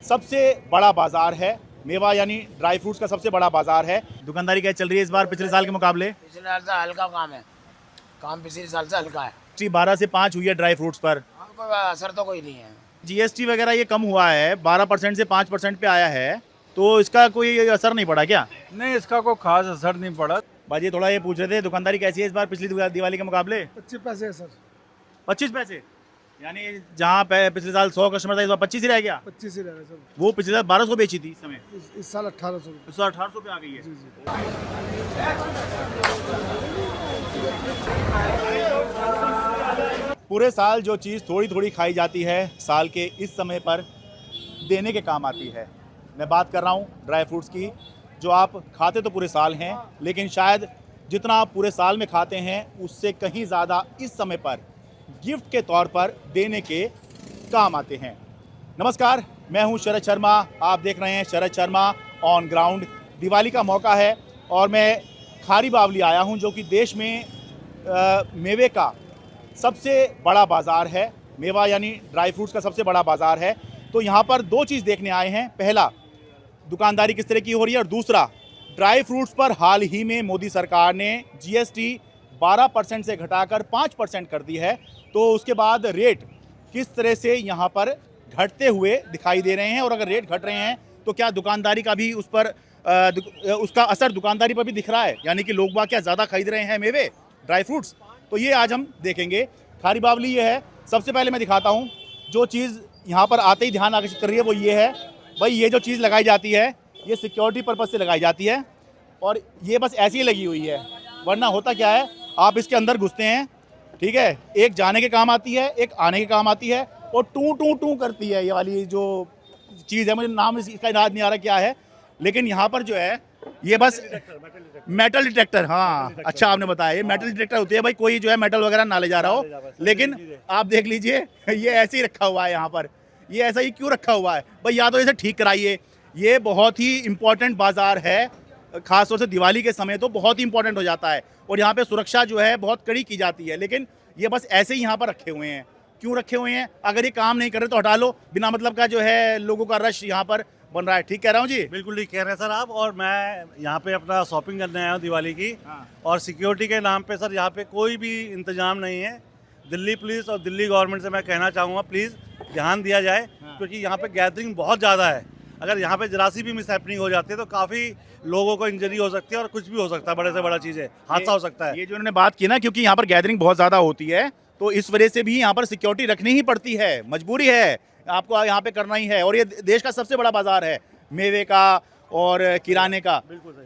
सबसे बड़ा बाजार है मेवा यानी ड्राई फ्रूट्स का सबसे बड़ा बाजार है। दुकानदारी कैसे चल रही है इस बार पिछले साल के मुकाबले? पिछले साल से हल्का काम है। काम पिछले साल से हल्का है। 12 से 5 हुई है ड्राई फ्रूट्स पर। हाँ, कोई असर तो कोई नहीं है। जीएसटी वगैरह ये कम हुआ है, 12% से 5% पे आया है, तो इसका कोई असर नहीं पड़ा क्या? नहीं, इसका कोई खास असर नहीं पड़ा। बाजी थोड़ा ये पूछ रहे थे दुकानदारी कैसी है इस बार पिछली दिवाली के मुकाबले? 25 पैसे है सर। 25 पैसे यानी जहाँ पे पिछले साल 100 कस्टमर था इस बार 25 ही रह गया। 25 ही रह रहा है सर। वो पिछले साल 1200 बेची थी इस समय, इस साल 1800 इस साल 1800 पे आ गई है। जी जी। पूरे साल जो चीज़ थोड़ी थोड़ी खाई जाती है साल के इस समय पर देने के काम आती है। मैं बात कर रहा हूँ ड्राई फ्रूट्स की, जो आप खाते तो पूरे साल हैं, लेकिन शायद जितना आप पूरे साल में खाते हैं उससे कहीं ज़्यादा इस समय पर गिफ्ट के तौर पर देने के काम आते हैं। नमस्कार, मैं हूँ शरद शर्मा, आप देख रहे हैं शरद शर्मा ऑन ग्राउंड। दिवाली का मौका है और मैं खारी बावली आया हूँ, जो कि देश में मेवे का सबसे बड़ा बाज़ार है। मेवा यानी ड्राई फ्रूट्स का सबसे बड़ा बाज़ार है। तो यहाँ पर दो चीज़ देखने आए हैं। पहला, दुकानदारी किस तरह की हो रही है, और दूसरा, ड्राई फ्रूट्स पर हाल ही में मोदी सरकार ने जीएसटी 12% से घटाकर 5% कर दी है। तो उसके बाद रेट किस तरह से यहाँ पर घटते हुए दिखाई दे रहे हैं, और अगर रेट घट रहे हैं तो क्या दुकानदारी का भी उस पर उसका असर दुकानदारी पर भी दिख रहा है, यानी कि लोग क्या ज़्यादा खरीद रहे हैं मेवे ड्राई फ्रूट्स? तो ये आज हम देखेंगे। खारी बावली ये है। सबसे पहले मैं दिखाता हूँ जो चीज़ यहाँ पर आते ही ध्यान आकर्षित कर रही है, वो ये है भाई, ये जो चीज़ लगाई जाती है ये सिक्योरिटी पर्पज़ से लगाई जाती है, और ये बस ऐसी ही लगी हुई है। वरना होता क्या है, आप इसके अंदर घुसते हैं, ठीक है, एक जाने के काम आती है, एक आने के काम आती है, और टू टू टू करती है ये वाली जो चीज़ है। मुझे नाम इसका याद नहीं आ रहा क्या है, लेकिन यहाँ पर जो है ये बस मेटल डिटेक्टर, हाँ अच्छा आपने बताया, ये मेटल डिटेक्टर होती है भाई, कोई जो है मेटल वगैरह ना ले जा रहा हो। लेकिन आप देख लीजिए ये ऐसे ही रखा हुआ है यहाँ पर। ये ऐसा ही क्यों रखा हुआ है भाई? या तो इसे ठीक कराइए। ये बहुत ही इम्पोर्टेंट बाज़ार है, ख़ासतौर से दिवाली के समय तो बहुत ही इंपॉर्टेंट हो जाता है, और यहाँ पे सुरक्षा जो है बहुत कड़ी की जाती है। लेकिन ये बस ऐसे ही यहाँ पर रखे हुए हैं। क्यों रखे हुए हैं? अगर ये काम नहीं कर रहे तो हटा लो। बिना मतलब का जो है लोगों का रश यहाँ पर बन रहा है। ठीक कह रहा हूँ जी? बिल्कुल ठीक कह रहे हैं सर आप। और मैं यहाँ पे अपना शॉपिंग करने आया हूँ दिवाली की। हाँ। और सिक्योरिटी के नाम पे सर यहाँ पे कोई भी इंतजाम नहीं है। दिल्ली पुलिस और दिल्ली गवर्नमेंट से मैं कहना चाहूँगा प्लीज़ ध्यान दिया जाए, क्योंकि यहाँ पे गैदरिंग बहुत ज़्यादा है। अगर यहाँ पे जरा सी भी मिसहैपनिंग हो जाती है तो काफ़ी लोगों को इंजरी हो सकती है, और कुछ भी हो सकता है, बड़े से बड़ा चीज़ है, हादसा हो सकता है। ये जो उन्होंने बात की ना, क्योंकि यहाँ पर गैदरिंग बहुत ज़्यादा होती है, तो इस वजह से भी यहाँ पर सिक्योरिटी रखनी ही पड़ती है, मजबूरी है, आपको यहाँ पे करना ही है। और ये देश का सबसे बड़ा बाजार है मेवे का और किराने का,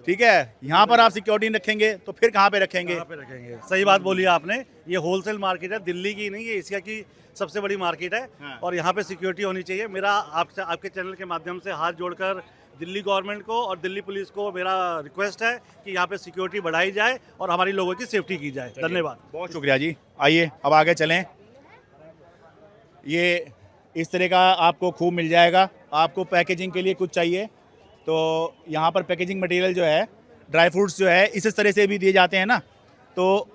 ठीक है। यहाँ पर आप सिक्योरिटी नहीं रखेंगे तो फिर कहाँ पे रखेंगे? कहाँ पे रखेंगे? सही बात बोली आपने। ये होलसेल मार्केट है, दिल्ली की नहीं, ये एशिया की सबसे बड़ी मार्केट है। हाँ। और यहाँ पे सिक्योरिटी होनी चाहिए। मेरा आपके चैनल के माध्यम से हाथ जोड़कर दिल्ली गवर्नमेंट को और दिल्ली पुलिस को मेरा रिक्वेस्ट है कि यहाँ पे सिक्योरिटी बढ़ाई जाए और हमारी लोगों की सेफ्टी की जाए। धन्यवाद, बहुत शुक्रिया जी। आइए अब आगे चलें। ये इस तरह का आपको खूब मिल जाएगा। आपको पैकेजिंग के लिए कुछ चाहिए तो यहाँ पर पैकेजिंग मटेरियल जो है, ड्राई फ्रूट्स जो है इस तरह से भी दिए जाते हैं ना, तो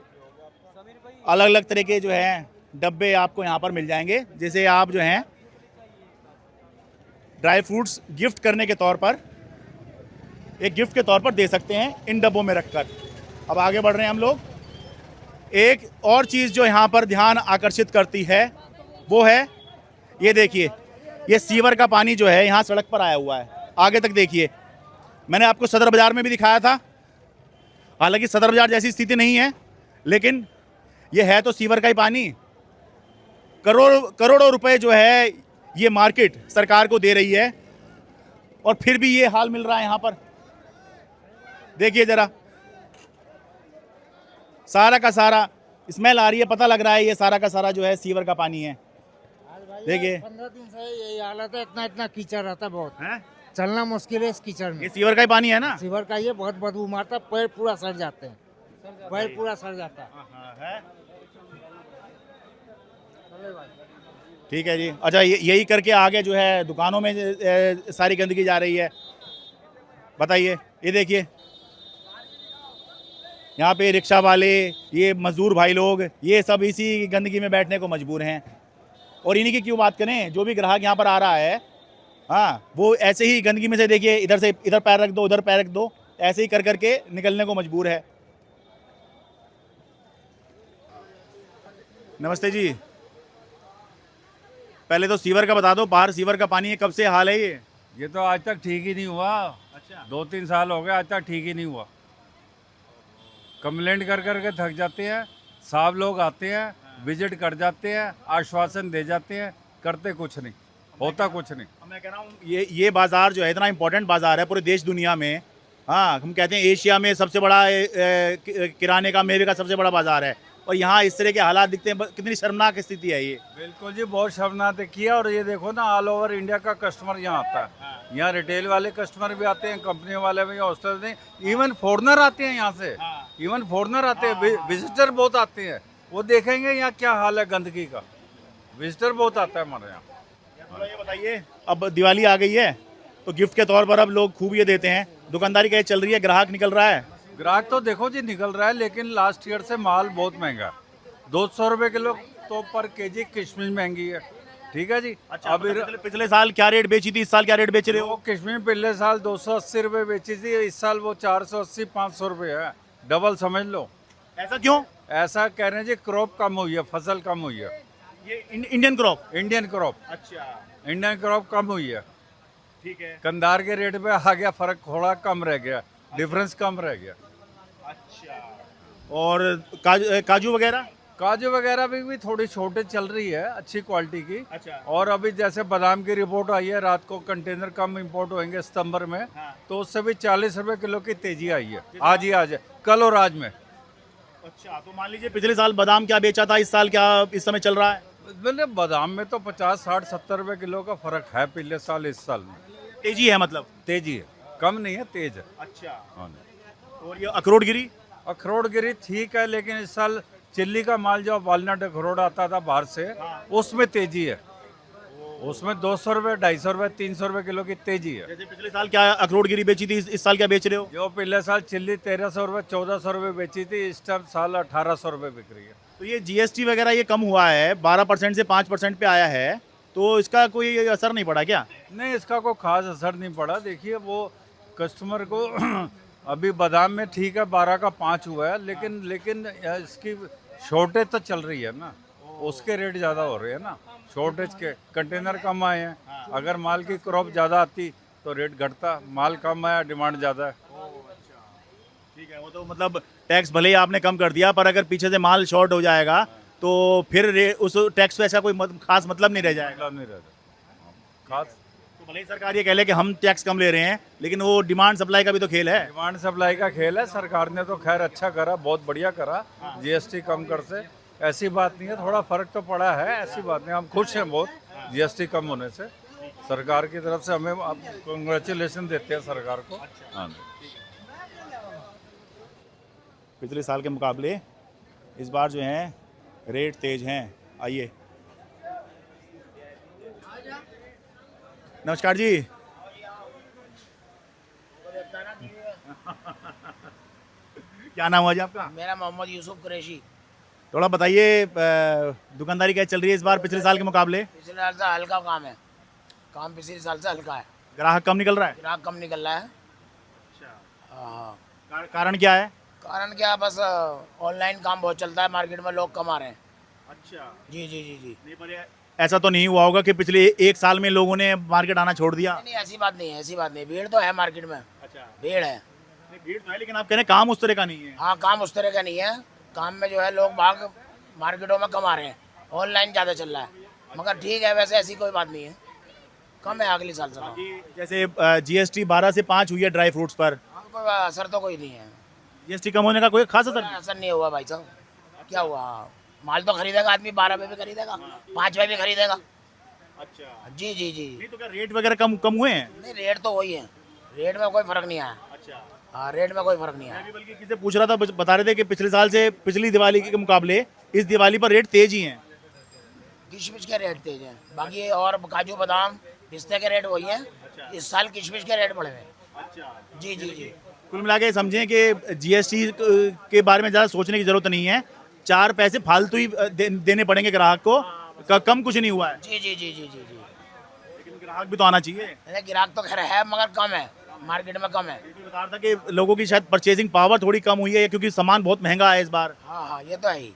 अलग अलग तरह के जो हैं डब्बे आपको यहाँ पर मिल जाएंगे, जैसे आप जो हैं ड्राई फ्रूट्स गिफ्ट करने के तौर पर, एक गिफ्ट के तौर पर दे सकते हैं इन डब्बों में रखकर। अब आगे बढ़ रहे हैं हम लोग। एक और चीज़ जो यहाँ पर ध्यान आकर्षित करती है वो है, ये देखिए, ये सीवर का पानी जो है यहाँ सड़क पर आया हुआ है। आगे तक देखिए, मैंने आपको सदर बाज़ार में भी दिखाया था, हालांकि सदर बाज़ार जैसी स्थिति नहीं है, लेकिन ये है तो सीवर का ही पानी। करोड़ों रुपए जो है ये मार्केट सरकार को दे रही है, और फिर भी ये हाल मिल रहा है यहाँ पर। देखिए जरा, सारा का सारा स्मेल आ रही है, पता लग रहा है ये सारा का सारा जो है सीवर का पानी है। देखिए 15 दिन से यही हालत है। इतना कीचड़ रहता है, बहुत हैं? चलना मुश्किल है इस कीचड़ में। ये सीवर का ही पानी है ना? सीवर का ये बहुत बदबू मारता है, पैर पूरा सड़ जाते हैं, पैर पूरा सड़ जाता है। है? ठीक है जी। अच्छा, यही करके आगे जो है दुकानों में सारी गंदगी जा रही है। बताइए, ये देखिए, यहाँ पे रिक्शा वाले, ये मजदूर भाई लोग, ये सब इसी गंदगी में बैठने को मजबूर हैं। और इन्हीं की क्यों बात करें, जो भी ग्राहक यहाँ पर आ रहा है हाँ, वो ऐसे ही गंदगी में से देखिए, इधर से इधर पैर रख दो, उधर पैर रख दो, ऐसे ही कर करके निकलने को मजबूर है। नमस्ते जी, पहले तो सीवर का बता दो, बाहर सीवर का पानी है, कब से हाल है ये तो आज तक ठीक ही नहीं हुआ। अच्छा। 2-3 साल हो गए, आज तक ठीक ही नहीं हुआ। कंप्लेंट कर करके थक जाते हैं, साहब लोग आते हैं, विजिट कर जाते हैं, आश्वासन दे जाते हैं, करते कुछ नहीं, होता कुछ नहीं। मैं कह रहा हूँ ये बाज़ार जो है इतना इम्पोर्टेंट बाज़ार है पूरे देश दुनिया में। हाँ, हम कहते हैं एशिया में सबसे बड़ा किराने का, मेवे का सबसे बड़ा बाज़ार है, और यहाँ इस तरह के हालात दिखते हैं। कितनी शर्मनाक स्थिति है ये। बिल्कुल जी, बहुत शर्मनाक देखी है। और ये देखो ना, ऑल ओवर इंडिया का कस्टमर यहाँ आता है। यहाँ रिटेल वाले कस्टमर भी आते हैं, कंपनी वाले भी, हॉस्टल में, इवन फॉरनर आते हैं यहाँ से। इवन फॉरनर आते हैं, विजिटर बहुत आते हैं। वो देखेंगे यहाँ क्या हाल है गंदगी का। विजिटर बहुत आता है हमारे यहाँ। ये बताइए, अब दिवाली आ गई है तो गिफ्ट के तौर पर अब लोग खूब ये देते हैं। दुकानदारी कैसे चल रही है, ग्राहक निकल रहा है? ग्राहक तो देखो जी निकल रहा है, लेकिन लास्ट ईयर से माल बहुत महंगा है। 200 रुपये किलो तो पर केजी किशमिश महंगी है। ठीक है जी। अच्छा, अब पिछले साल क्या रेट बेची थी, इस साल क्या रेट बेच रहे हो? वो किशमिश पिछले साल 280 रुपये बेची थी, इस साल वो 480-500 रुपये है। डबल समझ लो। ऐसा क्यों? ऐसा कह रहे हैं जी, क्रॉप कम हुई है, फसल कम हुई है। ये इंडियन क्रॉप? Indian crop. अच्छा, इंडियन क्रॉप कम हुई है। ठीक है। कंधार के रेट पे आ गया फर्क, थोड़ा कम रह गया, डिफरेंस कम रह गया। अच्छा, और काजू वगैरह? काजू वगैरह भी थोड़ी छोटे चल रही है, अच्छी क्वालिटी की। अच्छा। और अभी जैसे बादाम की रिपोर्ट आई है, रात को कंटेनर कम इंपोर्ट होंगे सितंबर में, तो उससे भी 40 रुपए किलो की तेजी आई है। आज ही आज, कल और आज में। अच्छा, तो मान लीजिए पिछले साल बादाम क्या बेचा था, इस साल क्या इस समय चल रहा है? बोले बादाम में तो 50, 60, 70 रुपए किलो का फर्क है पिछले साल इस साल में। तेजी है मतलब? तेजी है, कम नहीं है, तेज है। अच्छा। हाँ। और ये अखरोट गिरी? अखरोट गिरी ठीक है, लेकिन इस साल चिल्ली का माल जो वालनट अखरोट आता था बाहर से, उसमें तेजी है। उसमें 200 रुपये, 250 रुपये, 300 रुपये किलो की तेजी है। जैसे पिछले साल क्या अखरोट गिरी बेची थी, इस साल क्या बेच रहे हो? जो पिछले साल चिल्ली 1300 रुपये, 1400 रुपये बेची थी, इस टाइम साल 1800 रुपये बिक रही है। तो ये जीएसटी वगैरह ये कम हुआ है, 12% से 5% पे आया है, तो इसका कोई असर नहीं पड़ा क्या? नहीं, इसका कोई खास असर नहीं पड़ा। देखिए, वो कस्टमर को अभी बादाम में ठीक है 12 का 5 हुआ है, लेकिन इसकी शॉर्टेज तो चल रही है ना, उसके रेट ज़्यादा हो रहे हैं ना। शॉर्टेज के कंटेनर कम आए हैं। अगर माल की क्रॉप ज़्यादा आती तो रेट घटता, माल कम आया, डिमांड ज़्यादा है। ठीक है, वो तो मतलब टैक्स भले ही आपने कम कर दिया, पर अगर पीछे से माल शॉर्ट हो जाएगा तो फिर उस टैक्स पे ऐसा कोई खास मतलब नहीं रह जाएगा। मतलब नहीं रहता खास। तो भले ही सरकार ये कह ले कि हम टैक्स कम ले रहे हैं, लेकिन वो डिमांड सप्लाई का भी तो खेल है। डिमांड सप्लाई का खेल है। सरकार ने तो खैर अच्छा करा, बहुत बढ़िया करा, जीएसटी कम कर से। ऐसी बात नहीं है, थोड़ा फर्क तो पड़ा है, ऐसी बात नहीं। हम खुश हैं बहुत जीएसटी कम होने से। सरकार की तरफ से हमें कंग्रेचुलेशन देते हैं सरकार को। हाँ, पिछले साल के मुकाबले इस बार जो है रेट तेज हैं। आइए, नमस्कार जी। क्या नाम हुआ जी आपका? मेरा मोहम्मद यूसुफ कुरैशी। थोड़ा बताइए, दुकानदारी क्या चल रही है इस बार पिछले साल के मुकाबले? पिछले साल से हल्का काम है, काम पिछले साल से हल्का है। ग्राहक कम निकल रहा है? ग्राहक कम निकल रहा है। हाँ। कारण क्या है? कारण क्या, बस ऑनलाइन काम बहुत चलता है, मार्केट में लोग कम आ रहे हैं। अच्छा। जी जी जी जी। नहीं, पर ऐसा तो नहीं हुआ होगा कि पिछले एक साल में लोगों ने मार्केट आना छोड़ दिया? नहीं, ऐसी बात नहीं है, ऐसी बात नहीं। भीड़ तो है मार्केट में। अच्छा, भीड़ है। भीड़ तो है, लेकिन आप कह रहे हैं काम उस तरह का नहीं है। हाँ, काम उस तरह का नहीं है। काम में जो है लोग भाग मार्केटों में कम आ रहे हैं, ऑनलाइन ज़्यादा चल रहा है। मगर ठीक है, वैसे ऐसी कोई बात नहीं है, कम है अगले साल से। जैसे जीएसटी 12 से 5 हुई है ड्राई फ्रूट्स पर, कोई असर तो कोई नहीं है। जीएसटी कम होने का कोई खास असर? असर नहीं हुआ भाई साहब। क्या हुआ, माल तो खरीदेगा आदमी, 12 पे भी खरीदेगा, 5 पे भी खरीदेगा। अच्छा। जी जी जी। नहीं, तो क्या रेट वगैरह कम हुए हैं? नहीं, रेट तो वही है, रेट में कोई फर्क नहीं आया। अच्छा। हाँ, रेट में कोई फर्क नहीं आया। बल्कि किसी से पूछ रहा था, बता रहे थे कि पिछले साल से पिछली दिवाली के मुकाबले इस दिवाली पर रेट तेज ही हैं। किशमिश के रेट तेज हैं, बाकी और काजू बादाम पिस्ते के रेट वही हैं। इस साल किशमिश के रेट बढ़े हैं। अच्छा। जी जी जी। कुल मिला के समझें कि जीएसटी के बारे में ज़्यादा सोचने की ज़रूरत नहीं है। 4 पैसे फालतू ही देने पड़ेंगे ग्राहक को, कम कुछ नहीं हुआ है। जी जी जी जी जी जी। ग्राहक भी तो आना चाहिए। अरे ग्राहक तो खैर है मगर कम है, मार्केट में कम है। ये भी बता रहा था कि लोगों की शायद परचेजिंग पावर थोड़ी कम हुई है क्योंकि सामान बहुत महंगा है इस बार। हाँ हाँ ये तो है ही।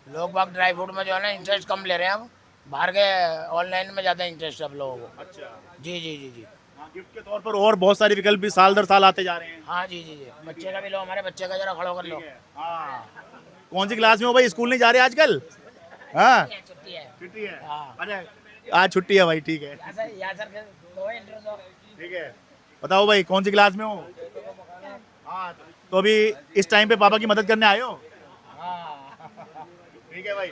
लोग बाग ड्राई फ्रूट में जो है ना इंटरेस्ट कम ले रहे हैं अब, बाहर के ऑनलाइन में ज़्यादा इंटरेस्ट है अब लोगों को। अच्छा। जी जी जी जी। हाँ, गिफ्ट के तौर पर और बहुत सारे विकल्प भी साल दर साल आते जा रहे हैं। हाँ जी जी जी। बच्चे का भी लो, हमारे बच्चे का जरा खड़ो कर लो। हाँ। कौन सी क्लास में हो भाई, स्कूल नहीं जा रहे आजकल? हाँ छुट्टी है। छुट्टी है। हाँ। अरे आज छुट्टी है भाई, ठीक है यहाँ सर दो इंटरेस्ट दो। ठीक है। बताओ भाई कौन सी क्लास में हो? हाँ तो अभी इस टाइम पे पापा की मदद करने आए हो? ठीक है भाई,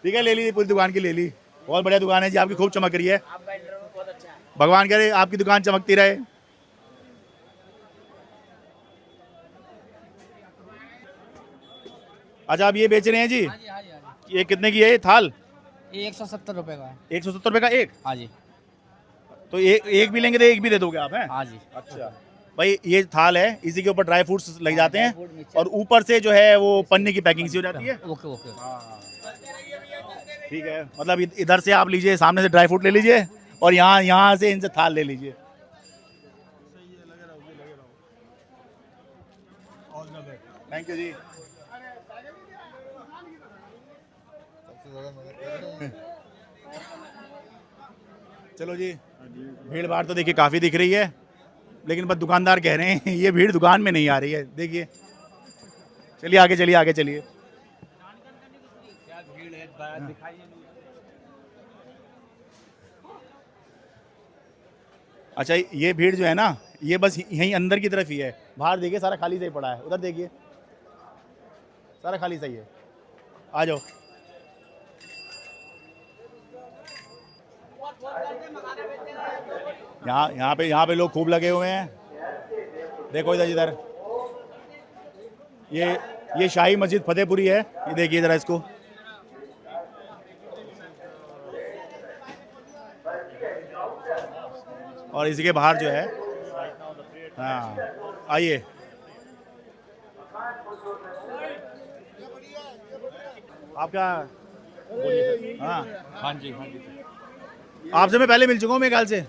ठीक है ले ली पूरी दुकान की, ले ली। बहुत बढ़िया दुकान है जी आपकी, खूब चमक रही है। आपका इंटरव्यू बहुत अच्छा है। भगवान करे आपकी दुकान चमकती रहे। अच्छा आप ये बेच रहे हैं जी? हाँ जी हाँ जी हाँ ये कितने की है ये थाल? जी, ये 170 रुपए का है। 170 रुपए का एक? हाँ जी तो एक भी लेंगे तो एक भी दे दोगे आप? हैं हाँ जी। अच्छा भाई, ये थाल है, इसी के ऊपर ड्राई फ्रूट्स लग जाते ड्राई हैं फ्रूट मिक्सचर। और ऊपर से जो है वो पन्नी की पैकिंग सी हो जाती है। Okay okay. ठीक है, मतलब इधर से आप लीजिए, सामने से ड्राई फ्रूट ले लीजिए और यहाँ से इनसे थाल ले लीजिए। थैंक यू जी। चलो जी, भीड़ भाड़ तो देखिए काफ़ी दिख रही है, लेकिन बस दुकानदार कह रहे हैं ये भीड़ दुकान में नहीं आ रही है। देखिए, चलिए आगे चलिए, आगे चलिए। अच्छा ये भीड़ जो है ना, ये बस यहीं अंदर की तरफ ही है। बाहर देखिए सारा खाली सही पड़ा है, उधर देखिए सारा खाली सही है। आ जाओ। यहाँ पे लोग खूब लगे हुए हैं। देखो इधर इधर, ये शाही मस्जिद फतेहपुरी है, ये देखिए जरा इसको। और इसी के बाहर जो है, हाँ आइए। आपका हाँ हाँ जी हाँ जी। आपसे मैं पहले मिल चुका हूँ मेरे ख्याल से।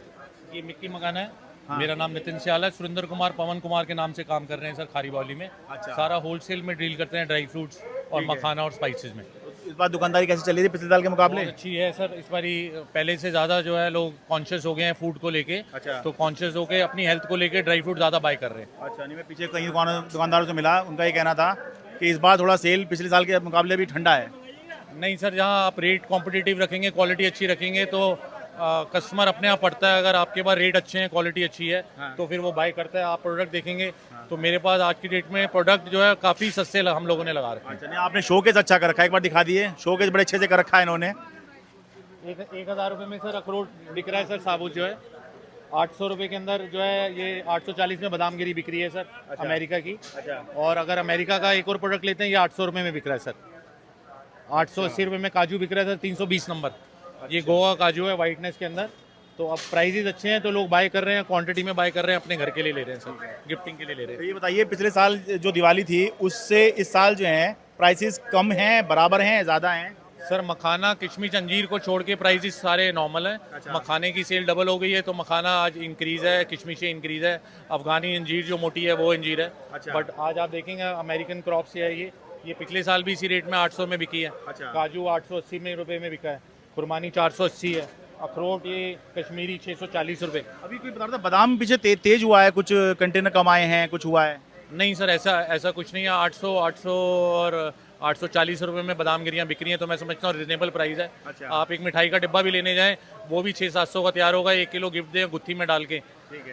ये मिक्की मकान है। मेरा नाम नितिन सियाल है। सुरेंद्र कुमार पवन कुमार के नाम से काम कर रहे हैं सर खारी बावली में। अच्छा। सारा होलसेल में डील करते हैं, ड्राई फ्रूट्स और मखाना और स्पाइसेस में। इस बार दुकानदारी कैसे चल रही थी पिछले साल के मुकाबले? बहुत अच्छी है सर। इस बारी पहले से ज़्यादा जो है लोग कॉन्शियस हो गए हैं फूड को लेके। अच्छा। तो कॉन्शियस होके अपनी हेल्थ को लेके ड्राई फ्रूट ज़्यादा बाय कर रहे हैं। अच्छा, नहीं मैं पीछे कई दुकानदारों से मिला, उनका ये कहना था कि इस बार थोड़ा सेल पिछले साल के मुकाबले भी ठंडा है। नहीं सर, जहाँ आप रेट कॉम्पिटिटिव रखेंगे, क्वालिटी अच्छी रखेंगे तो कस्टमर अपने आप पड़ता है। अगर आपके पास रेट अच्छे हैं, क्वालिटी अच्छी है, तो फिर वो बाय करता है। आप प्रोडक्ट देखेंगे तो मेरे पास आज की डेट में प्रोडक्ट जो है काफ़ी सस्ते हम लोगों ने लगा रखे हैं। अच्छा, नहीं आपने शोकेस अच्छा कर रखा है, एक बार दिखा दिए। शोकेस बड़े अच्छे से कर रखा है इन्होंने। 1000 रुपये में सर अखरोट बिक रहा है सर, साबुत जो है 800 रुपये के अंदर जो है ये 840 में बादाम गिरी बिक रही है सर। अच्छा। अमेरिका की। अच्छा। और अगर अमेरिका का एक और प्रोडक्ट लेते हैं ये 800 रुपये में बिक रहा है सर। 880 रुपये में काजू बिक रहा है सर, 320 नंबर। ये गोवा काजू है वाइटनेस के अंदर। तो अब प्राइजेज अच्छे हैं तो लोग बाय कर रहे हैं, क्वांटिटी में बाय कर रहे हैं, अपने घर के लिए ले रहे हैं सर, गिफ्टिंग के लिए ले रहे तो हैं। ये बताइए पिछले साल जो दिवाली थी उससे इस साल जो है प्राइसेस कम हैं, बराबर हैं, ज़्यादा हैं? सर मखाना किशमिश अंजीर को छोड़ के प्राइसेस सारे नॉर्मल हैं। अच्छा। मखाने की सेल डबल हो गई है तो मखाना आज इंक्रीज़ है, किशमिश इंक्रीज़ है। अफगानी अंजीर जो मोटी है वो अंजीर है। अच्छा। बट आज आप देखेंगे अमेरिकन क्रॉप से है ये पिछले साल भी इसी रेट में 800 में बिकी है। अच्छा। काजू 880 में रुपये में बिका है। खुरमानी 480 है। अखरोट ये कश्मीरी 640 रुपये। अभी कोई बता रहा था बादाम पीछे तेज हुआ है, कुछ कंटेनर कम आए हैं, कुछ हुआ है? नहीं सर, ऐसा कुछ नहीं है। 800 और 840 रुपये में बादाम गिरियाँ बिक रही हैं तो मैं समझता हूँ रिजनेबल प्राइस है। अच्छा। आप एक मिठाई का डिब्बा भी लेने जाएं वो भी 600-700 का तैयार होगा। 1 किलो गिफ्ट दें गुत्थी में डाल के,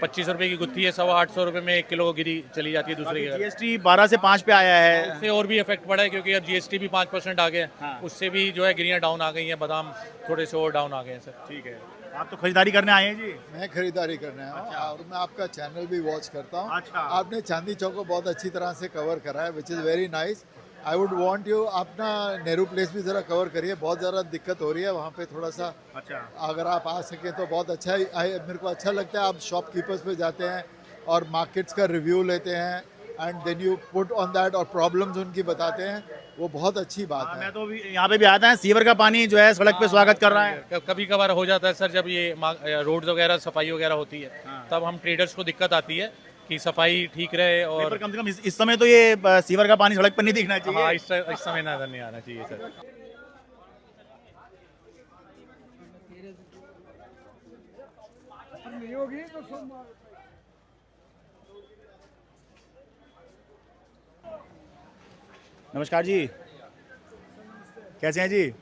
25 रुपये की गुत्थी है, 850 रुपये में 1 किलो गिरी चली जाती है दूसरे के घर। जीएसटी 12 से 5 पे आया है। उससे और भी इफेक्ट पड़ा है क्योंकि अब जीएसटी भी 5% आ गया है। हाँ। उससे भी जो है गिरियाँ डाउन आ गई हैं, बादाम थोड़े से और डाउन आ गए हैं सर। ठीक है, आप तो खरीदारी करने आए हैं जी? मैं खरीदारी करने आया हूँ और मैं आपका चैनल भी वॉच करता हूँ। अच्छा। आपने चांदी चौक को बहुत अच्छी तरह से कवर करा है, which is very nice. I would want you अपना नेहरू प्लेस भी ज़रा कवर करिए, बहुत ज़्यादा दिक्कत हो रही है वहाँ पे थोड़ा सा। अच्छा। अगर आप आ सकें तो बहुत अच्छा है। मेरे को अच्छा लगता है आप शॉपकीपर्स पे जाते हैं और मार्केट्स का रिव्यू लेते हैं and then you put on that और प्रॉब्लम्स उनकी बताते हैं, वो बहुत अच्छी बात हाँ, है। मैं तो यहाँ पे भी आता है, सीवर का पानी जो है सड़क पे स्वागत कर रहा है। कभी कभार हो जाता है सर, जब ये रोड्स वगैरह सफाई वगैरह होती है, तब हम ट्रेडर्स को दिक्कत आती है कि सफाई ठीक रहे। और और कम से कम इस समय तो ये सीवर का पानी सड़क पर नहीं दिखना चाहिए। हाँ, इस समय नजर नहीं आना चाहिए सर। नमस्कार जी, कैसे हैं जी?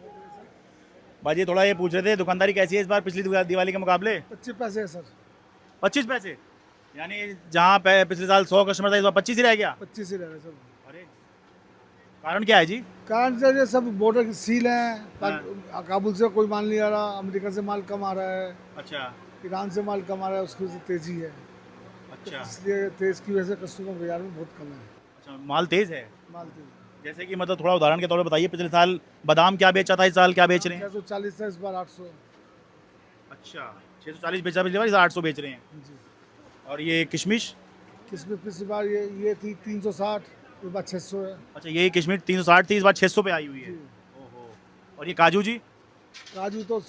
बाजी थोड़ा ये पूछ रहे थे, दुकानदारी कैसी है इस बार पिछली दिवाली के मुकाबले? 25 पैसे है सर। 25 पैसे, यानी जहाँ पिछले साल 100 कस्टमर था, इस बार 25 ही रह गया। 25 ही रह रहे सर। अरे कारण क्या है जी? कारण से ये सब बॉर्डर की सील है, काबुल से कोई माल नहीं आ रहा, अमेरिका से माल कम आ रहा है, अच्छा ईरान से माल कम आ रहा है, उसकी वजह से तेजी है। अच्छा इसलिए तेज की वजह से कस्टमर बाजार में बहुत कम है, अच्छा, माल तेज है। माल तेज। जैसे कि मतलब थोड़ा उदाहरण के तौर पर बताइए, पिछले साल बादाम क्या बेचा था, इस साल क्या बेच रहे हैं? 640 था, इस बार 800। अच्छा, 640 बेचा पिछली बार, इस बार 800 बेच रहे हैं। जी। और ये किशमिश? किसमें पिछली बार ये थी 360, इस बार 600 है। अच्छा, ये किशमिश 360 थी, इस बार 600 पे आई हुई है। ओहो। और ये काजू जी? काजू तो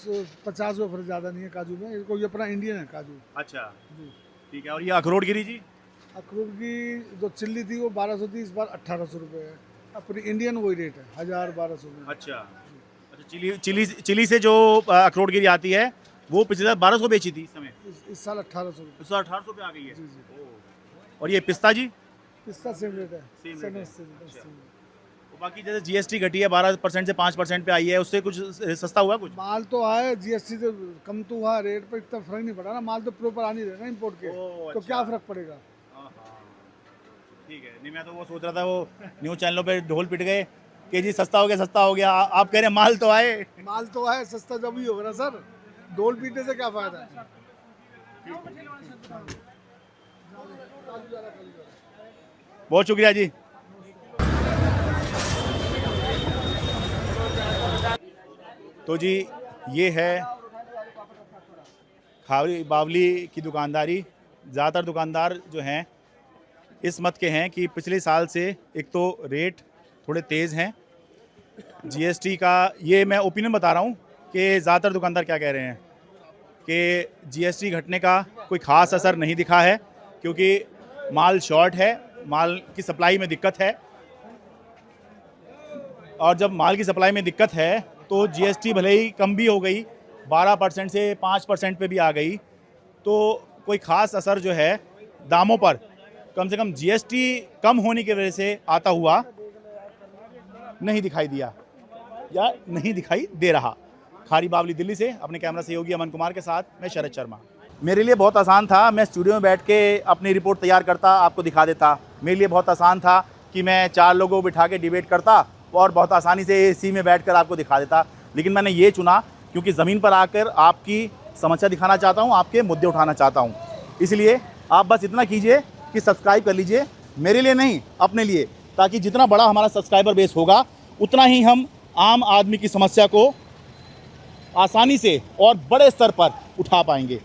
50 रुपये, ज़्यादा नहीं है काजू में, ये अपना इंडियन है काजू। अच्छा जी। ठीक है। और ये अखरोट गिरी जी? अखरोट की जो चिल्ली थी वो 1200 थी, इस बार 1800 रुपये है। अपनी इंडियन वही रेट है, 1000-1200 में। अच्छा अच्छा, चिली से जो अखरोट गिरी आती है वो पिछले साल 1200 बेची थी, इस समय इस साल 1800 रुपये। इस साल 1800 पे आ गई है। जी जी। और ये पिस्ता जी? पिस्ता सेम रेट है। सेम रेट है। सेम। तो बाकी जैसे जीएसटी घटी है 12% से 5% पे आई है, उससे कुछ सस्ता हुआ कुछ? माल तो आए, जीएसटी तो कम तो हुआ, रेट पर इतना फर्क नहीं पड़ा ना, माल तो प्रॉपर आ नहीं रहे ना इम्पोर्ट के, तो क्या फर्क पड़ेगा। ठीक है। नहीं, मैं तो वो सोच रहा था, वो न्यूज़ चैनलों पे ढोल पिट गए कि जी सस्ता हो गया, सस्ता हो गया। आप कह रहे हैं माल तो आए। माल तो आए, सस्ता जब ही होगा ना सर, ढोल पीटने से क्या फायदा है। बहुत शुक्रिया जी। तो जी ये है खावरी बावली की दुकानदारी। ज़्यादातर दुकानदार जो हैं इस मत के हैं कि पिछले साल से एक तो रेट थोड़े तेज़ हैं, जीएसटी का, ये मैं ओपिनियन बता रहा हूँ कि ज़्यादातर दुकानदार क्या कह रहे हैं कि जीएसटी घटने का कोई ख़ास असर नहीं दिखा है, क्योंकि माल शॉर्ट है, माल की सप्लाई में दिक्कत है। और जब माल की सप्लाई में दिक्कत है तो जीएसटी भले ही कम भी हो गई, 12% से 5% पे भी आ गई, तो कोई ख़ास असर जो है दामों पर, कम से कम जीएसटी कम होने की वजह से आता हुआ नहीं दिखाई दिया या नहीं दिखाई दे रहा। खारी बावली दिल्ली से अपने कैमरा सहयोगी अमन कुमार के साथ मैं शरद शर्मा। मेरे लिए बहुत आसान था, मैं स्टूडियो में बैठ के अपनी रिपोर्ट तैयार करता, आपको दिखा देता। मेरे लिए बहुत आसान था कि मैं 4 लोगों को बिठा के डिबेट करता और बहुत आसानी से एसी में बैठकर आपको दिखा देता। लेकिन मैंने ये चुना क्योंकि ज़मीन पर आकर आपकी समस्या दिखाना चाहता हूँ, आपके मुद्दे उठाना चाहता हूँ। इसलिए आप बस इतना कीजिए कि सब्सक्राइब कर लीजिए, मेरे लिए नहीं अपने लिए, ताकि जितना बड़ा हमारा सब्सक्राइबर बेस होगा उतना ही हम आम आदमी की समस्या को आसानी से और बड़े स्तर पर उठा पाएंगे।